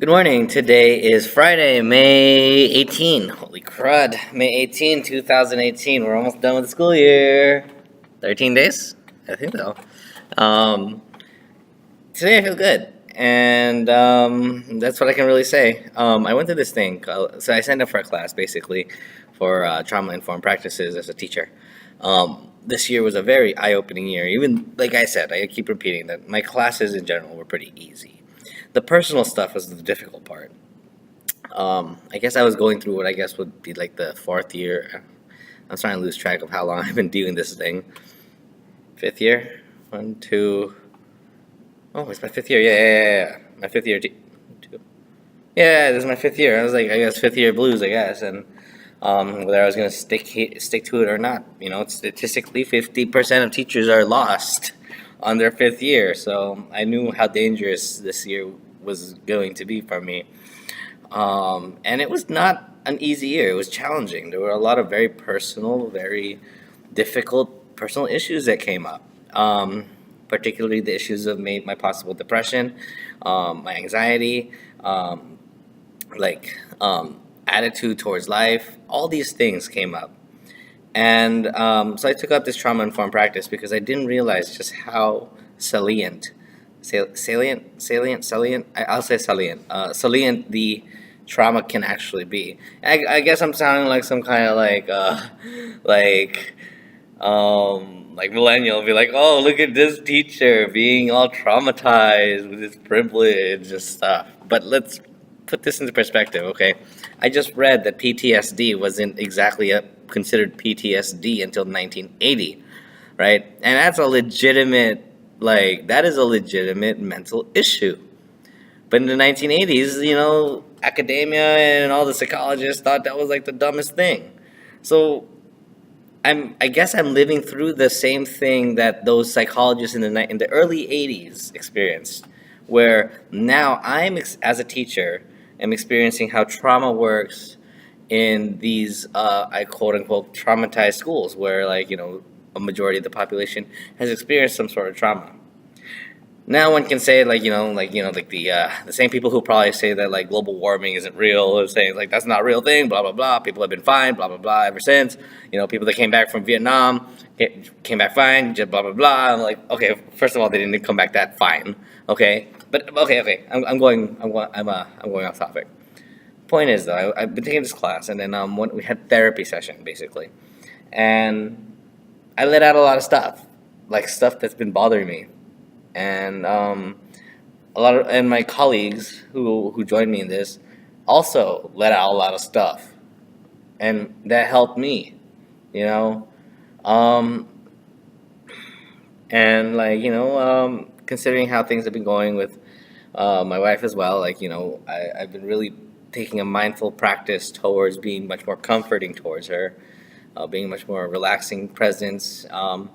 Good morning. Today is Friday, May 18. Holy crud. May 18, 2018. We're almost done with the school year. 13 days? I think so. Um, Today I feel good. And that's what I can really say. I went to this thing. So I signed up for a class basically for trauma informed practices as a teacher. This year was a very eye opening year. Even like I said, I keep repeating that my classes in general were pretty easy. The personal stuff was the difficult part. I guess I was going through what I guess would be like the fourth year. I'm starting to lose track of how long I've been doing this thing. Fifth year? One, two. Oh, it's my fifth year. Yeah. My fifth year. Two. Yeah, this is my fifth year. I was like, I guess fifth year blues, I guess. And whether I was gonna stick to it or not, statistically, 50% of teachers are lost on their fifth year. So I knew how dangerous this year was going to be for me. And it was not an easy year. It was challenging. There were a lot of very personal, very difficult personal issues that came up. Particularly the issues of my possible depression, my anxiety, um, like attitude towards life. All these things came up. And so I took up this trauma informed practice because I didn't realize just how salient, salient. I'll say salient, salient the trauma can actually be. I guess I'm sounding like some kind of like like millennial, be like, oh, look at this teacher being all traumatized with his privilege and stuff. But let's put this into perspective, okay? I just read that PTSD wasn't exactly considered PTSD until 1980, right? And that's a legitimate, that is a legitimate mental issue. But in the 1980s, academia and all the psychologists thought that was like the dumbest thing. So I guess I'm living through the same thing that those psychologists in the early '80s experienced, where now as a teacher am experiencing how trauma works in these I quote unquote traumatized schools, where a majority of the population has experienced some sort of trauma. Now one can say like the same people who probably say that like global warming isn't real are saying like that's not a real thing, blah blah blah. People have been fine, blah blah blah ever since. People that came back from Vietnam came back fine, just blah blah blah. I'm like, okay, first of all, they didn't come back that fine, okay. But okay. I'm going off topic. Point is though, I've been taking this class, and then we had therapy session basically, and I let out a lot of stuff, like stuff that's been bothering me, and and my colleagues who joined me in this also let out a lot of stuff, and that helped me, you know, um, and considering how things have been going with my wife as well, I've been really taking a mindful practice towards being much more comforting towards her, being much more relaxing presence. A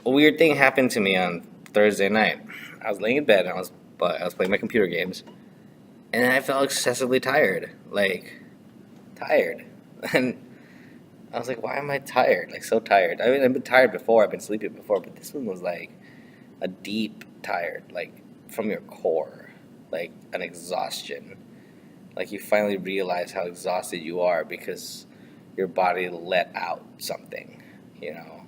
weird thing happened to me on Thursday night. I was laying in bed and I was playing my computer games, and I felt excessively tired, tired, and I was like, "Why am I tired? Like so tired." I mean, I've been tired before. I've been sleeping before, but this one was like a deep tired, like from your core, like an exhaustion. Like you finally realize how exhausted you are because your body let out something, you know.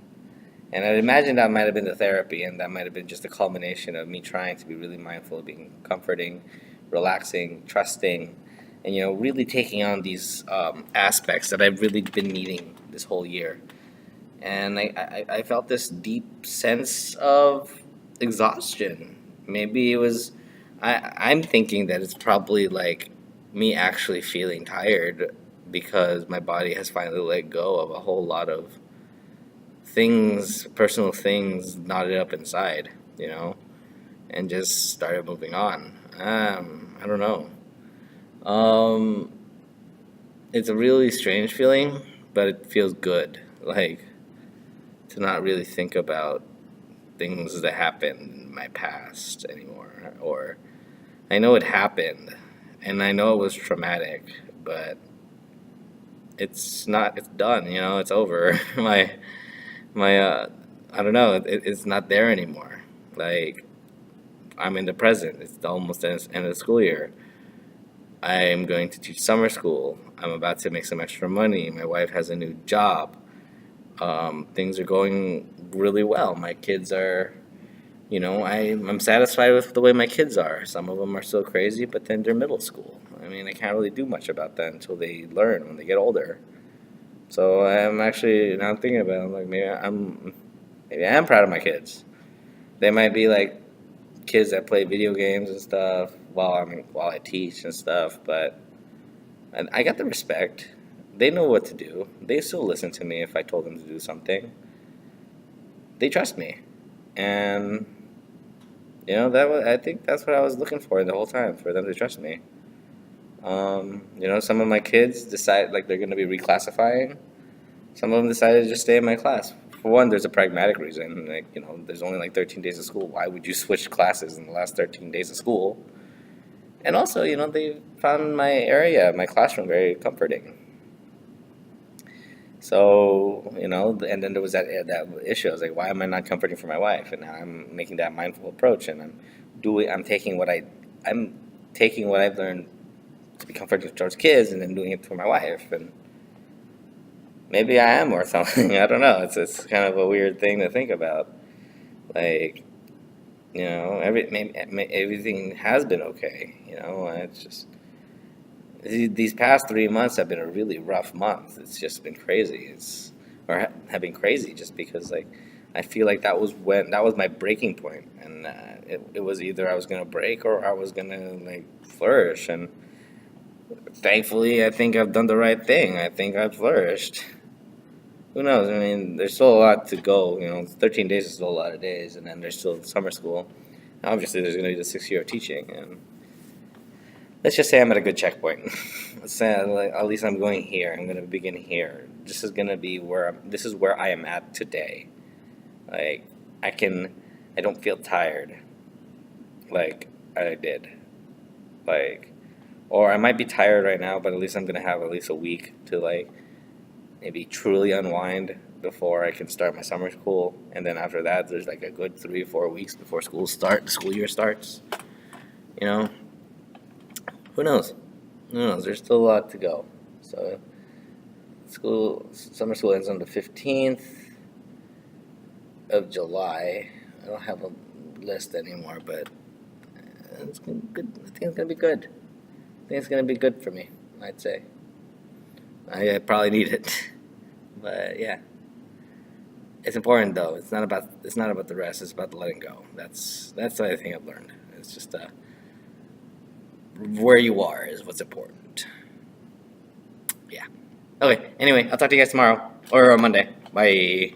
And I'd imagine that might have been the therapy, and that might have been just a culmination of me trying to be really mindful of being comforting, relaxing, trusting, and really taking on these aspects that I've really been needing this whole year. And I felt this deep sense of exhaustion. Maybe it was, I'm thinking that it's probably like me actually feeling tired because my body has finally let go of a whole lot of things, personal things knotted up inside, and just started moving on. I don't know. Um, it's a really strange feeling, but it feels good. Like to not really think about things that happened in my past anymore. Or I know it happened, and I know it was traumatic, but it's not. It's done. It's over. My I don't know. It's not there anymore. Like I'm in the present. It's almost the end of the school year. I'm going to teach summer school. I'm about to make some extra money. My wife has a new job. Things are going really well. My kids are, I'm satisfied with the way my kids are. Some of them are still crazy, but then they're middle school. I mean, I can't really do much about that until they learn when they get older. So I'm actually now thinking about it, I'm like maybe I am proud of my kids. They might be like kids that play video games and stuff while I teach and stuff, but I got the respect. They know what to do. They still listen to me if I told them to do something. They trust me, and I think that's what I was looking for the whole time, for them to trust me. Some of my kids decide like they're going to be reclassifying. Some of them decided to just stay in my class. For one, there's a pragmatic reason. Like, there's only like 13 days of school. Why would you switch classes in the last 13 days of school? And also, they found my area, my classroom, very comforting. So, and then there was that issue. I was like, why am I not comforting for my wife? And now I'm making that mindful approach, and I'm taking what I've learned to be comforting towards kids, and then doing it for my wife. And maybe I am or something. I don't know. It's kind of a weird thing to think about. Like, everything has been okay. It's just these past 3 months have been a really rough month. It's just been crazy. Have been crazy just because like I feel like that was my breaking point, and it was either I was gonna break or I was gonna like flourish. And thankfully, I think I've done the right thing. I think I've flourished. Who knows? I mean, there's still a lot to go. 13 days is still a lot of days, and then there's still summer school. Obviously, there's going to be the 6 year of teaching, and let's just say I'm at a good checkpoint. Let's say at least I'm going here. I'm going to begin here. This is going to be this is where I am at today. Like I don't feel tired, like I did, or I might be tired right now, but at least I'm going to have at least a week to maybe truly unwind before I can start my summer school. And then after that, there's like a good 3 or 4 weeks before the school year starts. Who knows? There's still a lot to go. So summer school ends on the 15th of July. I don't have a list anymore, but it's good. I think it's gonna be good. I think it's gonna be good for me, I'd say. I probably need it. But yeah, it's important though. It's not about the rest. It's about the letting go. That's the other thing I've learned. It's just where you are is what's important. Yeah. Okay. Anyway, I'll talk to you guys tomorrow or Monday. Bye.